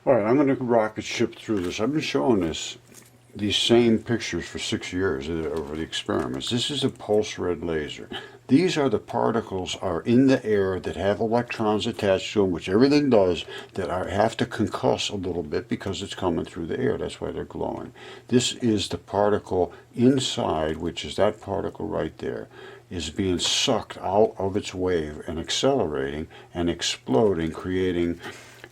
All right, I'm going to rocket ship through this. I've been showing these same pictures for 6 years over the experiments. This is a pulse red laser. These are the particles are in the air that have electrons attached to them, which everything does, that have to concuss a little bit because it's coming through the air. That's why they're glowing. This is the particle inside, which is that particle right there, is being sucked out of its wave and accelerating and exploding, creating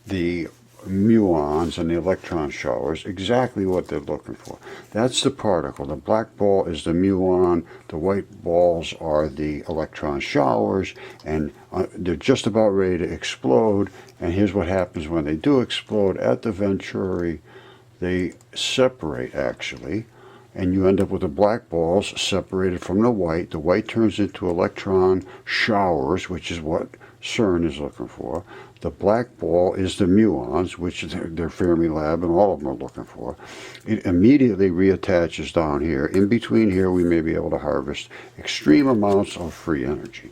the muons and the electron showers, exactly what they're looking for. That's the particle. The black ball is the muon, the white balls are the electron showers, and they're just about ready to explode. And here's what happens when they do explode at the venturi. They separate, actually, and you end up with the black balls separated from the white. The white turns into electron showers, which is what CERN is looking for. The black ball is the muons, which their Fermi lab and all of them are looking for. It immediately reattaches down here. In between here, we may be able to harvest extreme amounts of free energy.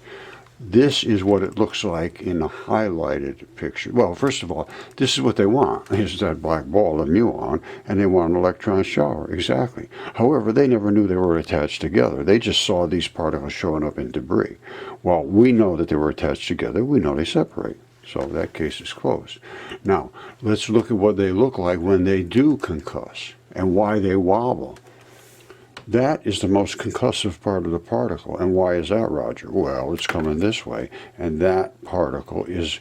This is what it looks like in the highlighted picture. Well, first of all, this is what they want. Is that black ball, the muon, and they want an electron shower. Exactly. However, they never knew they were attached together. They just saw these particles showing up in debris. Well, we know that they were attached together. We know they separate. So that case is closed. Now, let's look at what they look like when they do concuss and why they wobble. That is the most concussive part of the particle. And why is that, Roger? Well, it's coming this way, and that particle is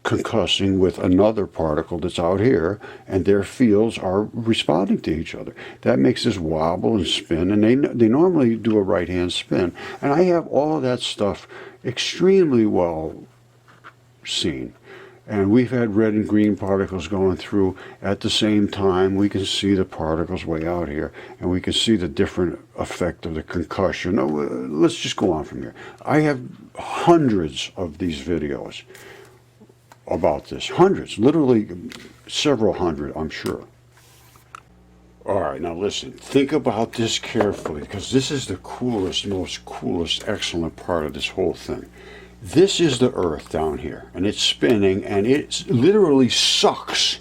concussing with another particle that's out here, and their fields are responding to each other. That makes this wobble and spin, and they normally do a right-hand spin. And I have all of that stuff extremely well seen. And we've had red and green particles going through at the same time. We can see the particles way out here, and we can see the different effect of the concussion. Let's just go on from here. I have hundreds of these videos about this. Hundreds, literally several hundred, I'm sure. All right, now listen, think about this carefully, because this is the coolest, excellent part of this whole thing. This is the Earth down here, and it's spinning, and it literally sucks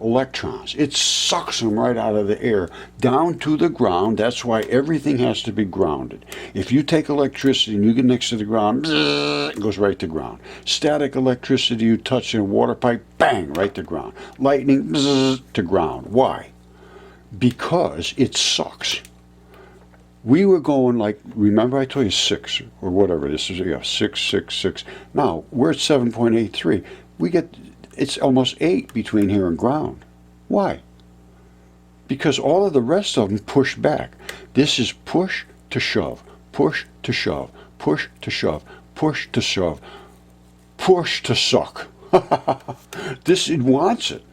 electrons. It sucks them right out of the air down to the ground. That's why everything has to be grounded. If you take electricity and you get next to the ground, it goes right to ground. Static electricity, you touch in a water pipe, bang, right to ground. Lightning, to ground. Why? Because it sucks. We were going like, remember I told you 6 or whatever this is, yeah, 6, 6, 6. Now we're at 7.83. It's almost 8 between here and ground. Why? Because all of the rest of them push back. This is push to shove, push to shove, push to shove, push to shove, push to suck. It wants it.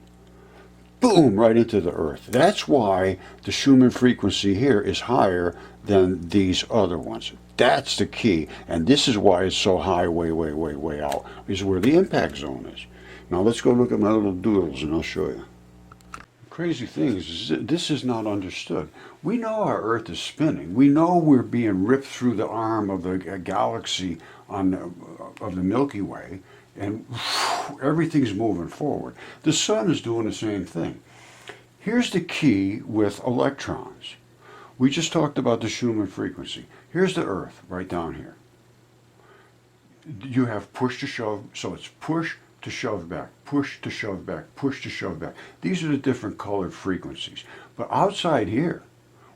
Boom, right into the Earth. That's why the Schuman frequency here is higher than these other ones. That's the key. And this is why it's so high, way out, is where the impact zone is. Now let's go look at my little doodles and I'll show you. Crazy thing is, this is not understood. We know our Earth is spinning. We know we're being ripped through the arm of the galaxy of the Milky Way, and everything's moving forward. The sun is doing the same thing. Here's the key with electrons. We just talked about the Schumann frequency. Here's the Earth right down here. You have push to shove, so it's push to shove back, push to shove back, push to shove back. These are the different colored frequencies. But outside here,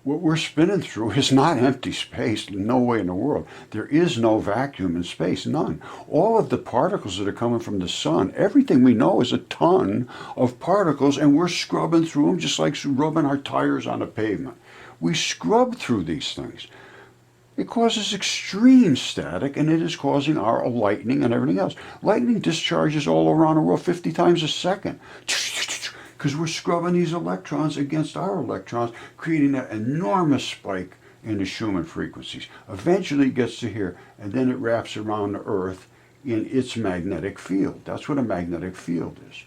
what we're spinning through is not empty space, no way in the world. There is no vacuum in space, none. All of the particles that are coming from the sun, everything we know is a ton of particles, and we're scrubbing through them just like rubbing our tires on a pavement. We scrub through these things. It causes extreme static, and it is causing our lightning and everything else. Lightning discharges all around the world 50 times a second, because we're scrubbing these electrons against our electrons, creating that enormous spike in the Schumann frequencies. Eventually it gets to here, and then it wraps around the Earth in its magnetic field. That's what a magnetic field is.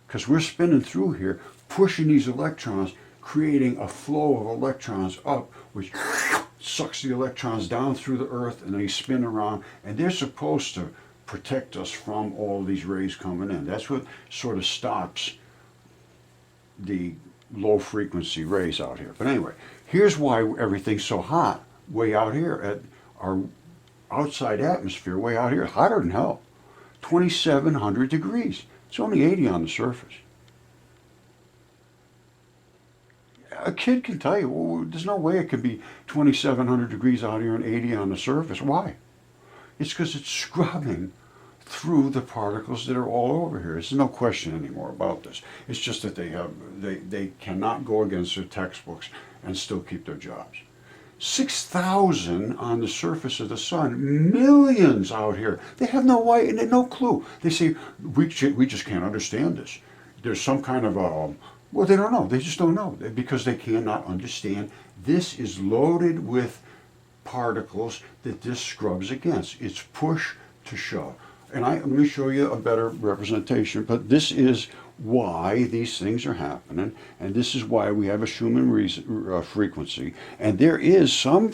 Because we're spinning through here, pushing these electrons, creating a flow of electrons up, which sucks the electrons down through the Earth, and they spin around, and they're supposed to protect us from all these rays coming in. That's what sort of stops the low frequency rays out here. But anyway, here's why everything's so hot way out here at our outside atmosphere, way out here, hotter than hell. 2,700 degrees. It's only 80 on the surface. A kid can tell you, well, there's no way it could be 2,700 degrees out here and 80 on the surface. Why? It's because it's scrubbing through the particles that are all over here. There's no question anymore about this. It's just that they cannot go against their textbooks and still keep their jobs. 6,000 on the surface of the sun, millions out here. They have no clue. They say, we just can't understand this. There's some kind of well, they don't know. They just don't know because they cannot understand. This is loaded with particles that this scrubs against. It's push to shove. And let me show you a better representation, but this is why these things are happening, and this is why we have a Schuman frequency, and there is some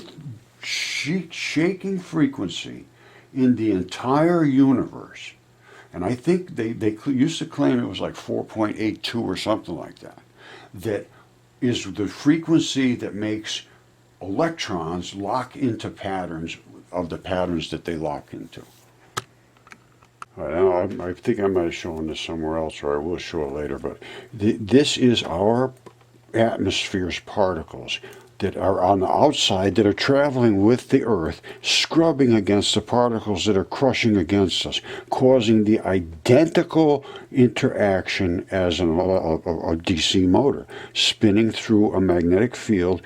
shaking frequency in the entire universe. And I think they used to claim it was like 4.82 or something like that. That is the frequency that makes electrons lock into patterns of the patterns that they lock into. I think I might have shown this somewhere else, or I will show it later, but this is our atmosphere's particles that are on the outside that are traveling with the Earth, scrubbing against the particles that are crushing against us, causing the identical interaction as a DC motor, spinning through a magnetic field,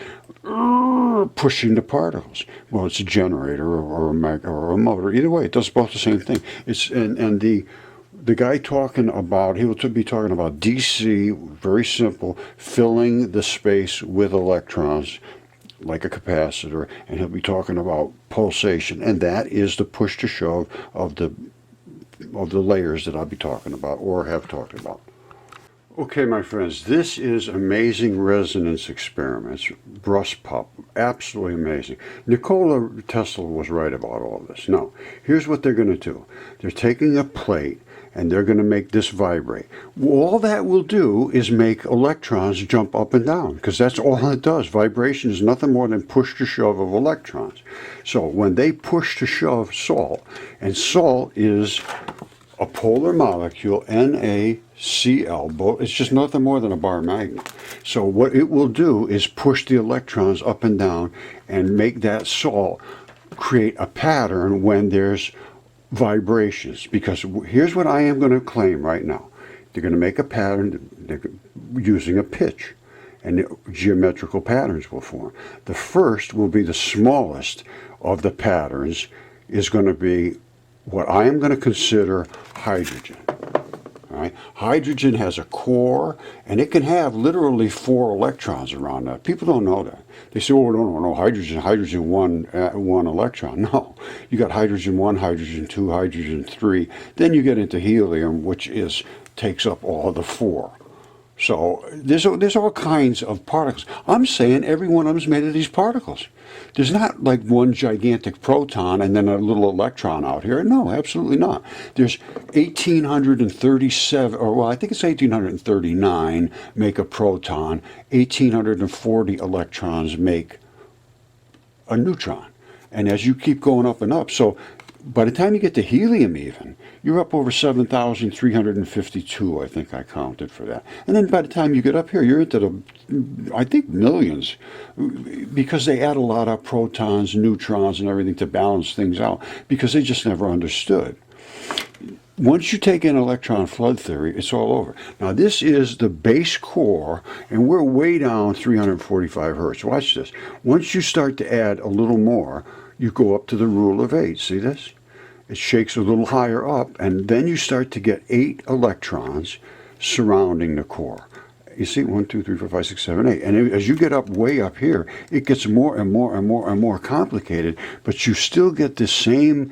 pushing the particles. Well, it's a generator or a motor. Either way, it does both the same thing. And the guy talking about, he will be talking about DC, very simple, filling the space with electrons like a capacitor, and he'll be talking about pulsation, and that is the push to shove of the layers that I'll be talking about or have talked about. Okay, my friends, this is amazing resonance experiments. Brustpop, absolutely amazing. Nikola Tesla was right about all this. Now, here's what they're going to do. They're taking a plate and they're going to make this vibrate. All that will do is make electrons jump up and down, because that's all it does. Vibration is nothing more than push to shove of electrons. So when they push to shove salt, and salt is a polar molecule, NaCl, it's just nothing more than a bar magnet. So what it will do is push the electrons up and down and make that salt create a pattern when there's vibrations. Because here's what I am going to claim right now. They're going to make a pattern using a pitch, and geometrical patterns will form. The first will be the smallest of the patterns, is going to be what I am going to consider hydrogen. All right? Hydrogen has a core, and it can have literally 4 electrons around that. People don't know that. They say, oh, no, hydrogen one electron. No, you got hydrogen 1, hydrogen 2, hydrogen 3. Then you get into helium, which takes up all the 4. So there's all kinds of particles. I'm saying every one of them is made of these particles. There's not like one gigantic proton and then a little electron out here. No, absolutely not. There's 1,837, or well, I think it's 1,839 make a proton. 1,840 electrons make a neutron. And as you keep going up and up, so by the time you get to helium even, you're up over 7,352, I think I counted for that. And then by the time you get up here, you're into I think millions, because they add a lot of protons, neutrons, and everything to balance things out, because they just never understood. Once you take in electron flood theory, it's all over. Now this is the base core, and we're way down 345 hertz. Watch this. Once you start to add a little more, you go up to the rule of 8. See this? It shakes a little higher up, and then you start to get 8 electrons surrounding the core. You see, 1, 2, 3, 4, 5, 6, 7, 8. And as you get up way up here, it gets more and more and more and more complicated, but you still get the same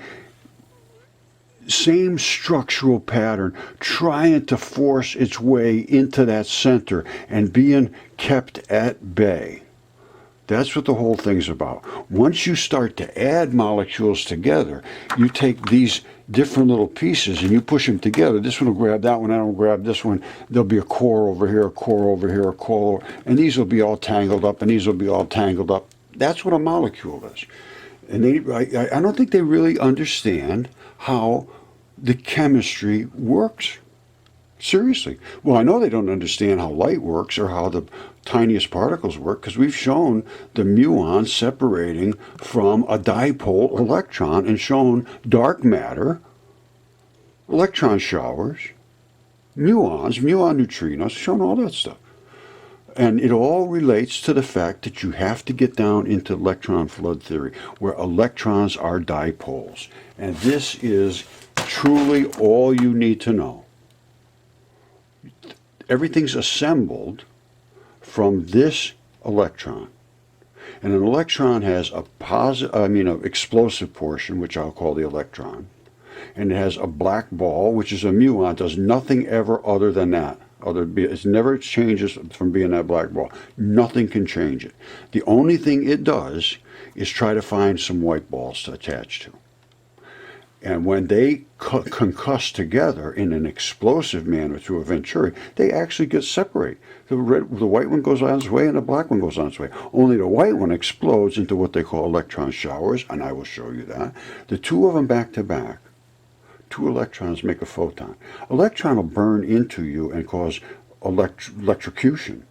structural pattern trying to force its way into that center and being kept at bay. That's what the whole thing's about. Once you start to add molecules together, you take these different little pieces and you push them together. This one will grab that one, that one will grab this one. There'll be a core over here, a core over here, a core, and these will be all tangled up, and these will be all tangled up. That's what a molecule is. And I don't think they really understand how the chemistry works. Seriously. Well, I know they don't understand how light works or how the tiniest particles work, because we've shown the muon separating from a dipole electron and shown dark matter, electron showers, muons, muon neutrinos, shown all that stuff. And it all relates to the fact that you have to get down into electron flood theory, where electrons are dipoles. And this is truly all you need to know. Everything's assembled from this electron. And an electron has an explosive portion, which I'll call the electron. And it has a black ball, which is a muon, does nothing ever other than that. It never changes from being that black ball. Nothing can change it. The only thing it does is try to find some white balls to attach to. And when they concuss together in an explosive manner through a venturi, they actually get separated. The white one goes on its way and the black one goes on its way. Only the white one explodes into what they call electron showers, and I will show you that. The two of them back to back, two electrons make a photon. Electron will burn into you and cause electrocution.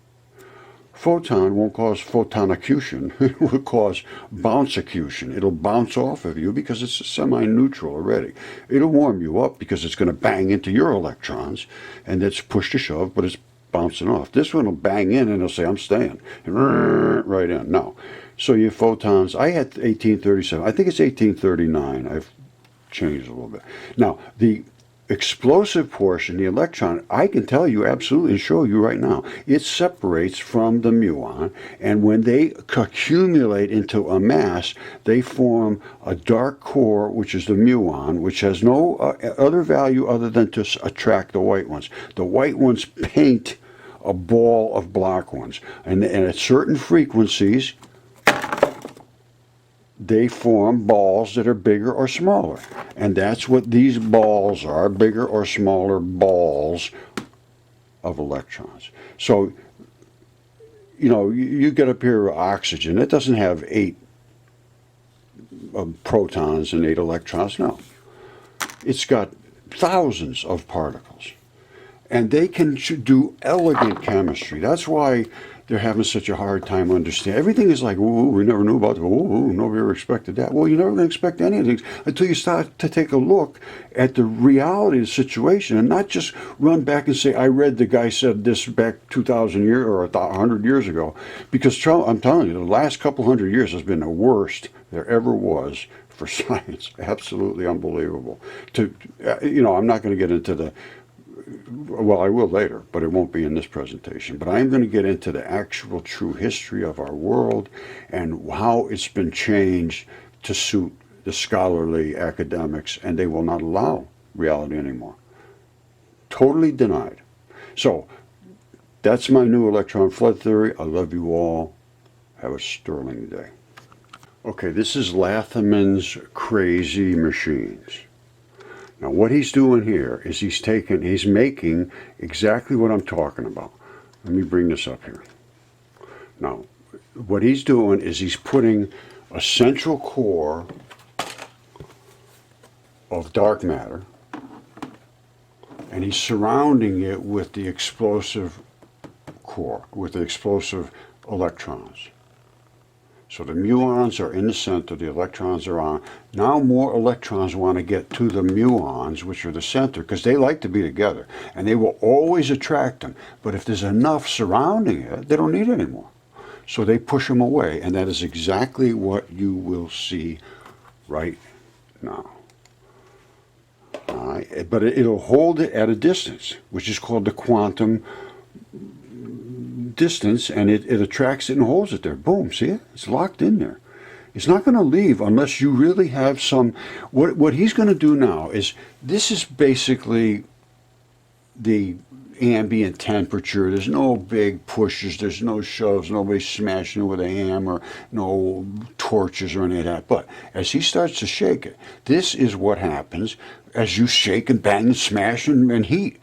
Photon won't cause photonocution. It will cause bounceacution. It'll bounce off of you because it's semi-neutral already. It'll warm you up because it's going to bang into your electrons, and it's push to shove, but it's bouncing off. This one will bang in and it'll say, I'm staying. Right in. No. So your photons, I had 1837. I think it's 1839. I've changed a little bit. Now, the explosive portion, the electron, I can tell you absolutely and show you right now, it separates from the muon, and when they accumulate into a mass, they form a dark core, which is the muon, which has no other value other than to attract the white ones. The white ones paint a ball of black ones, and at certain frequencies, they form balls that are bigger or smaller. And that's what these balls are, bigger or smaller balls of electrons. So, you get up here oxygen. It doesn't have 8 protons and 8 electrons. No. It's got thousands of particles. And they can do elegant chemistry. That's why they're having such a hard time understanding. Everything is like, ooh, we never knew about that. Ooh, nobody ever expected that. Well, you're never going to expect anything until you start to take a look at the reality of the situation and not just run back and say, I read the guy said this back 2,000 years or 100 years ago. Because I'm telling you, the last couple hundred years has been the worst there ever was for science. Absolutely unbelievable. I'm not going to get into the, well, I will later, but it won't be in this presentation. But I'm going to get into the actual true history of our world and how it's been changed to suit the scholarly academics, and they will not allow reality anymore. Totally denied. So, that's my new electron flood theory. I love you all. Have a sterling day. Okay, this is Latham's crazy machines. Now what he's doing here is he's making exactly what I'm talking about. Let me bring this up here. Now, what he's doing is he's putting a central core of dark matter, and he's surrounding it with the explosive core, with the explosive electrons. So the muons are in the center, the electrons are on. Now more electrons want to get to the muons, which are the center, because they like to be together, and they will always attract them. But if there's enough surrounding it, they don't need it anymore. So they push them away, and that is exactly what you will see right now. All right? But it'll hold it at a distance, which is called the quantum distance, and it attracts it and holds it there. Boom, see it? It's locked in there. It's not going to leave unless you really have some... What he's going to do now is, this is basically the ambient temperature. There's no big pushes. There's no shoves. Nobody smashing it with a hammer. No torches or any of that. But as he starts to shake it, this is what happens as you shake and bang and smash and heat.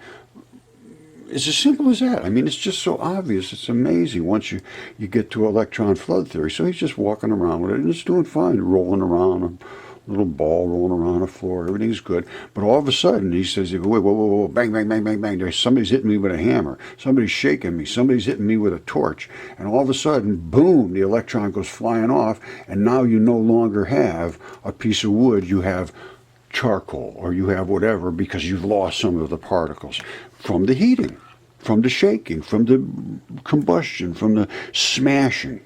It's as simple as that. I mean, it's just so obvious. It's amazing once you get to electron flood theory. So he's just walking around with it, and it's doing fine, rolling around, a little ball rolling around the floor. Everything's good. But all of a sudden, he says, wait, whoa, whoa, whoa, bang, bang, bang, bang, bang. Somebody's hitting me with a hammer. Somebody's shaking me. Somebody's hitting me with a torch. And all of a sudden, boom, the electron goes flying off, and now you no longer have a piece of wood. You have charcoal, or you have whatever, because you've lost some of the particles from the heating, from the shaking, from the combustion, from the smashing.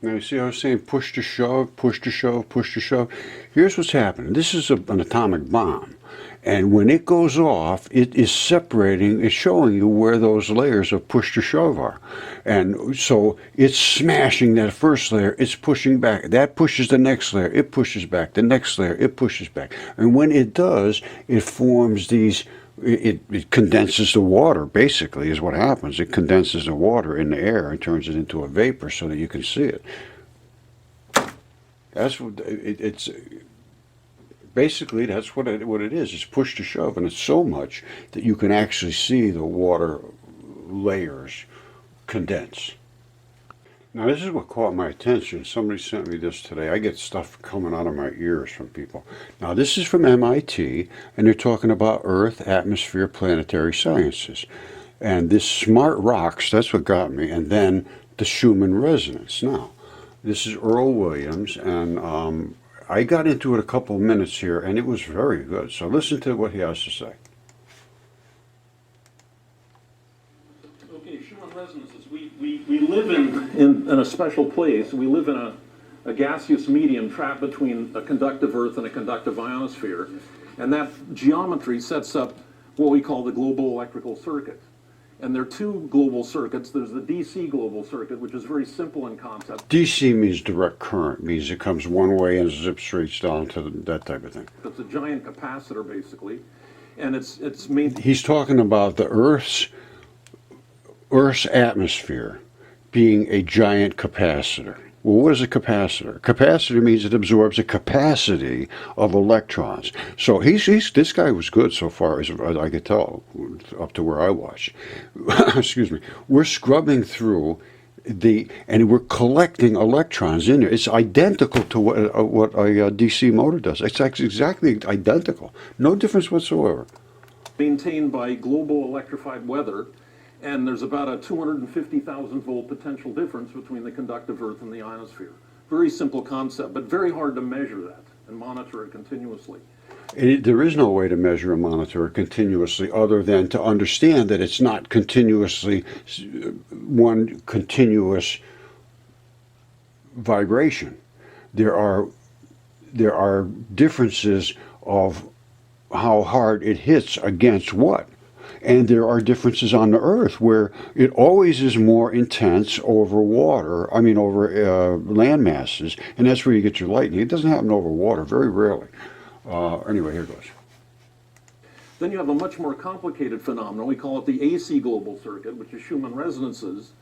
Now you see how I was saying push to shove, push to shove, push to shove? Here's what's happening. This is an atomic bomb. And when it goes off, it is separating, it's showing you where those layers of push to shove are. And so it's smashing that first layer, it's pushing back. That pushes the next layer, it pushes back. The next layer, it pushes back. And when it does, it forms these, it condenses the water, basically, is what happens. It condenses the water in the air and turns it into a vapor so that you can see it. That's what it's. Basically, that's what it is. It's push to shove, and it's so much that you can actually see the water layers condense. Now, this is what caught my attention. Somebody sent me this today. I get stuff coming out of my ears from people. Now, this is from MIT, and they're talking about Earth, atmosphere, planetary sciences. And this smart rocks, that's what got me, and then the Schuman resonance. Now, this is Earl Williams, and I got into it a couple of minutes here, and it was very good. So listen to what he has to say. Okay, Schumann resonances. We live in a special place. We live in a gaseous medium trapped between a conductive Earth and a conductive ionosphere. And that geometry sets up what we call the global electrical circuit. And there are two global circuits. There's the DC global circuit, which is very simple in concept. DC means direct current, means it comes one way and zips straight down to that type of thing. It's a giant capacitor, basically. And it's made... He's talking about the Earth's atmosphere being a giant capacitor. Well, what is a capacitor? Capacitor means it absorbs a capacity of electrons. So this guy was good so far, as I could tell, up to where I watched. Excuse me. We're scrubbing through and we're collecting electrons in there. It's identical to what a DC motor does. It's exactly identical. No difference whatsoever. Maintained by global electrified weather. And there's about a 250,000 volt potential difference between the conductive Earth and the ionosphere. Very simple concept, but very hard to measure that and monitor it continuously. There is no way to measure and monitor it continuously other than to understand that it's not continuously one continuous vibration. There are differences of how hard it hits against what. And there are differences on the Earth where it always is more intense over over land masses, and that's where you get your lightning. It doesn't happen over water, very rarely. Anyway, here goes. Then you have a much more complicated phenomenon. We call it the AC global circuit, which is Schumann resonances.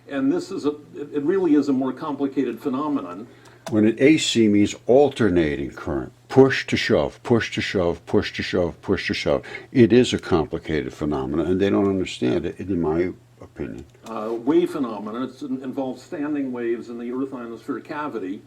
And this is it really is a more complicated phenomenon. When an AC means alternating current, push to shove, push to shove, push to shove, push to shove. It is a complicated phenomenon, and they don't understand it, in my opinion. Wave phenomenon. It involves standing waves in the Earth ionosphere cavity.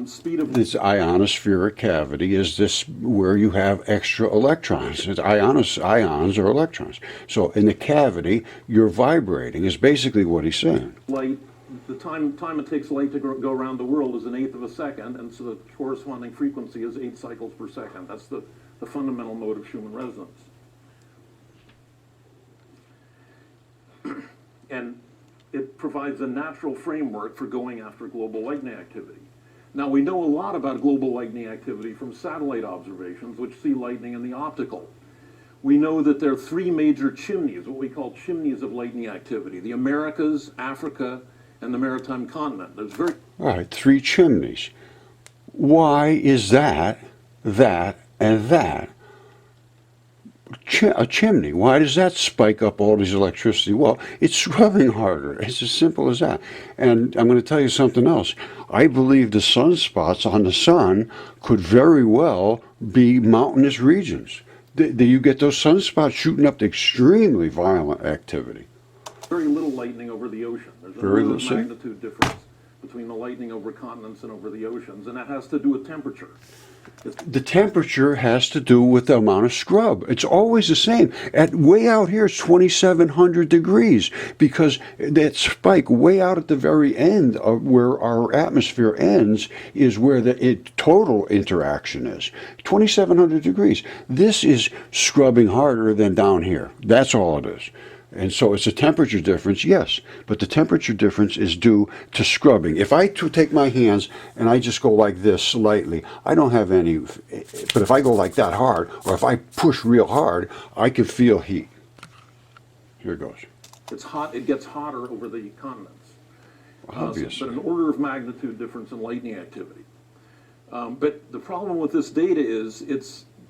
Speed of this ionospheric cavity is this where you have extra electrons. It's ions or electrons. So in the cavity, you're vibrating. Is basically what he's saying. Light. The time it takes light to go around the world is 1/8 of a second, and so the corresponding frequency is 8 cycles per second. That's the fundamental mode of Schumann resonance. And it provides a natural framework for going after global lightning activity. Now, we know a lot about global lightning activity from satellite observations, which see lightning in the optical. We know that there are three major chimneys, what we call chimneys of lightning activity: the Americas, Africa, and the maritime continent. There's all right, three chimneys. Why is that, and that A chimney. Why does that spike up all this electricity? Well, it's scrubbing harder. It's as simple as that. And I'm going to tell you something else. I believe the sunspots on the sun could very well be mountainous regions. You get those sunspots shooting up to extremely violent activity. Very little lightning over the ocean. There's an order of magnitude difference between the lightning over continents and over the oceans, and that has to do with temperature. The temperature has to do with the amount of scrub. It's always the same. At way out here, it's 2,700 degrees because that spike way out at the very end of where our atmosphere ends is where the total interaction is. 2,700 degrees. This is scrubbing harder than down here. That's all it is. And so it's a temperature difference, yes, but the temperature difference is due to scrubbing. If I take my hands and I just go like this slightly, I don't have any, but if I go like that hard, or if I push real hard, I can feel heat. Here it goes. It's hot, it gets hotter over the continents. Obviously. But an order of magnitude difference in lightning activity. But the problem with this data is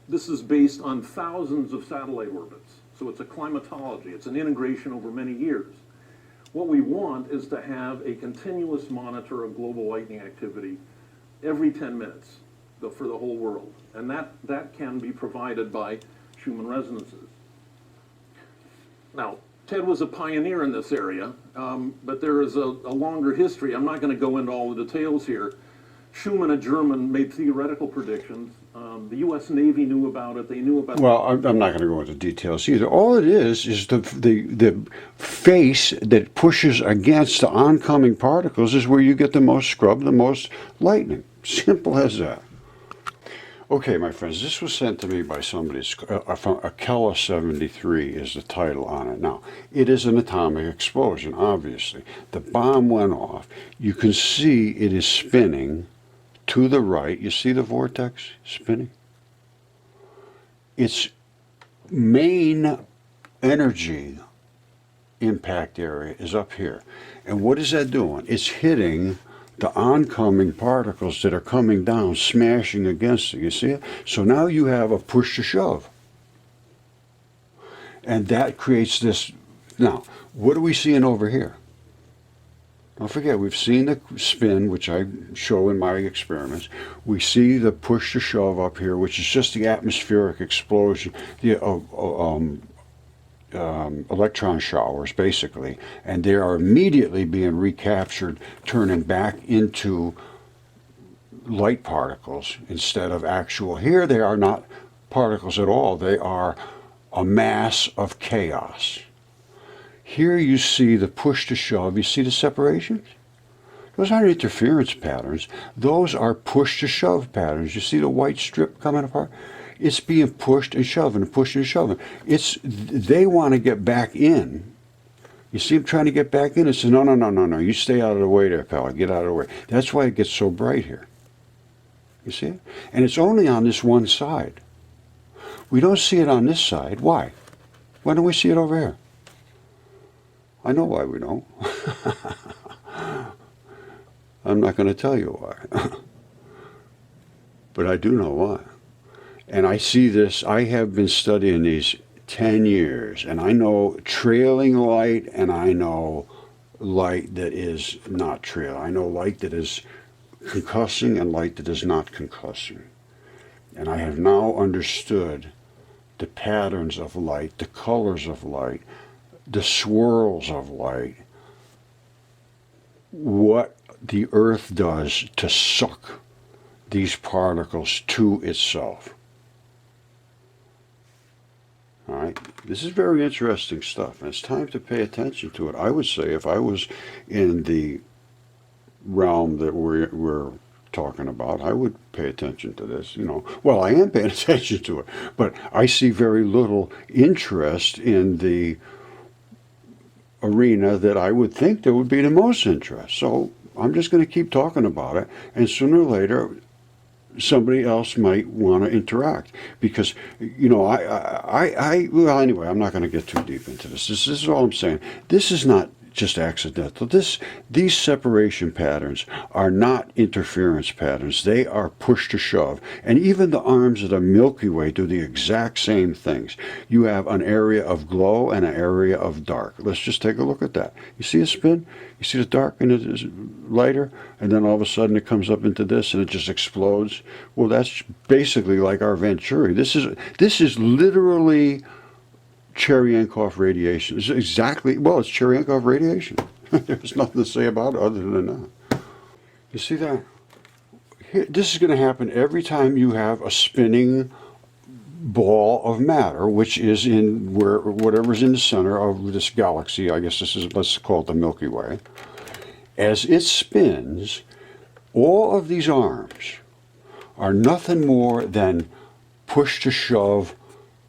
this is based on thousands of satellite orbits. So it's a climatology, it's an integration over many years. What we want is to have a continuous monitor of global lightning activity every 10 minutes for the whole world. And that can be provided by Schuman resonances. Now, Ted was a pioneer in this area, but there is a longer history. I'm not going to go into all the details here. Schuman, a German, made theoretical predictions. The U.S. Navy knew about it. They knew about. Well, I'm not going to go into details either. All it is the face that pushes against the oncoming particles is where you get the most scrub, the most lightning. Simple as that. Okay, my friends, this was sent to me by somebody from Akela 73 is the title on it. Now, it is an atomic explosion, obviously. The bomb went off. You can see it is spinning to the right. You see the vortex spinning? Its main energy impact area is up here. And what is that doing? It's hitting the oncoming particles that are coming down, smashing against it. You see it? So now you have a push to shove. And that creates this. Now, what are we seeing over here? Don't forget, we've seen the spin, which I show in my experiments. We see the push to shove up here, which is just the atmospheric explosion, the electron showers, basically. And they are immediately being recaptured, turning back into light particles instead of actual. Here they are not particles at all. They are a mass of chaos. Here you see the push to shove. You see the separations? Those aren't interference patterns. Those are push to shove patterns. You see the white strip coming apart? It's being pushed and shoving and pushing and shoving. They want to get back in. You see them trying to get back in and say, no, you stay out of the way there, pal. Get out of the way. That's why it gets so bright here. You see it? And it's only on this one side. We don't see it on this side. Why? Why don't we see it over here? I know why we don't. I'm not going to tell you why. But I do know why. And I see this, I have been studying these 10 years, and I know trailing light, and I know light that is not trailing. I know light that is concussing and light that is not concussing. And I have now understood the patterns of light, the colors of light, the swirls of light, what the earth does to suck these particles to itself. All right, this is very interesting stuff, and it's time to pay attention to it. I would say if I was in the realm that we're talking about, I would pay attention to this. Well, I am paying attention to it, but I see very little interest in the arena that I would think there would be the most interest. So I'm just going to keep talking about it, and sooner or later somebody else might want to interact, because well, anyway, I'm not going to get too deep into this. This is all I'm saying. This is not just accidental. These separation patterns are not interference patterns. They are push to shove. And even the arms of the Milky Way do the exact same things. You have an area of glow and an area of dark. Let's just take a look at that. You see a spin? You see the dark and it is lighter? And then all of a sudden it comes up into this and it just explodes. Well, that's basically like our Venturi. This is literally Cherenkov radiation. It's exactly, well, it's Cherenkov radiation. There's nothing to say about it other than that. You see that? Here, this is going to happen every time you have a spinning ball of matter, which is in whatever's in the center of this galaxy. I guess this is, let's call it the Milky Way. As it spins, all of these arms are nothing more than push to shove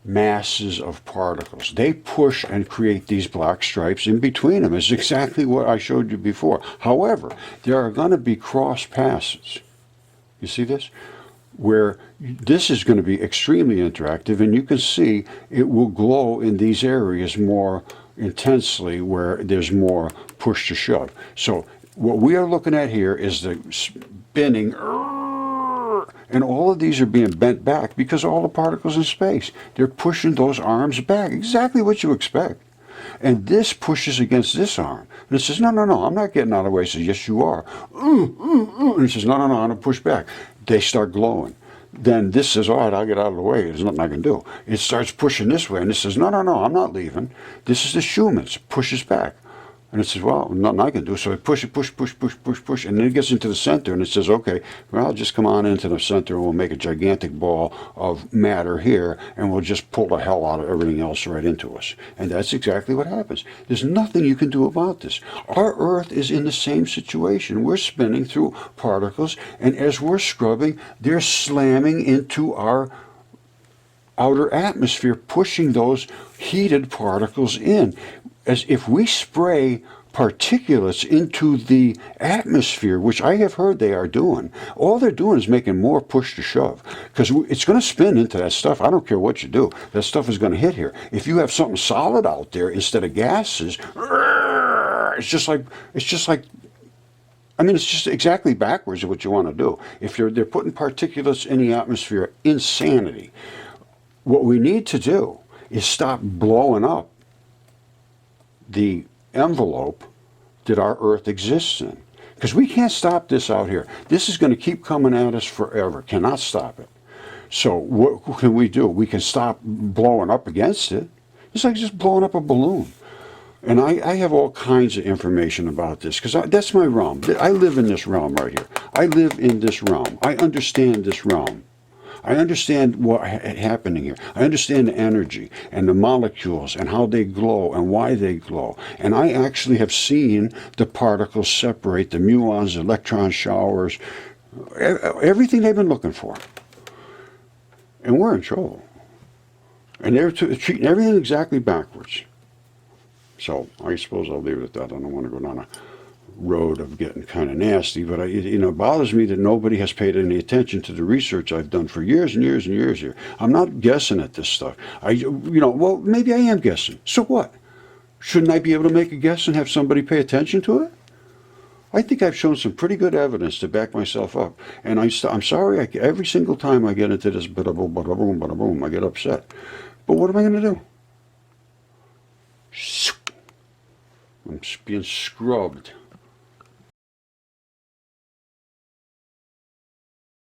masses of particles. They push and create these black stripes in between them. It's exactly what I showed you before. However, there are going to be cross passes. You see this? Where this is going to be extremely interactive, and you can see it will glow in these areas more intensely where there's more push to shove. So what we are looking at here is the spinning, and all of these are being bent back because all the particles in space, they're pushing those arms back, exactly what you expect. And this pushes against this arm. And it says, no, no, no, I'm not getting out of the way. It says, yes, you are. And it says, no, no, no, I'm going to push back. They start glowing. Then this says, all right, I'll get out of the way. There's nothing I can do. It starts pushing this way. And it says, no, no, no, I'm not leaving. This is the Schuman. It pushes back. And it says, well, nothing I can do. So it push, and then it gets into the center, and it says, okay, well, just come on into the center, and we'll make a gigantic ball of matter here, and we'll just pull the hell out of everything else right into us. And that's exactly what happens. There's nothing you can do about this. Our Earth is in the same situation. We're spinning through particles, and as we're scrubbing, they're slamming into our outer atmosphere, pushing those heated particles in. As if we spray particulates into the atmosphere, which I have heard they are doing, all they're doing is making more push to shove, because it's going to spin into that stuff. I don't care what you do. That stuff is going to hit here. If you have something solid out there instead of gases, it's just like, I mean, it's just exactly backwards of what you want to do. If they're putting particulates in the atmosphere, insanity. What we need to do is stop blowing up the envelope that our Earth exists in. Because we can't stop this out here. This is going to keep coming at us forever. Cannot stop it. So what can we do? We can stop blowing up against it. It's like just blowing up a balloon. And I have all kinds of information about this, because that's my realm. I live in this realm right here. I live in this realm. I understand this realm. I understand what's happening here. I understand the energy and the molecules and how they glow and why they glow. And I actually have seen the particles separate, the muons, the electron showers, everything they've been looking for. And we're in trouble. And they're treating everything exactly backwards. So I suppose I'll leave it at that. I don't want to go down a road of getting kind of nasty, but it bothers me that nobody has paid any attention to the research I've done for years and years and years here. I'm not guessing at this stuff. Well, maybe I am guessing. So what? Shouldn't I be able to make a guess and have somebody pay attention to it? I think I've shown some pretty good evidence to back myself up. And I'm sorry, every single time I get into this bada boom, bada boom, I get upset. But what am I going to do? I'm being scrubbed.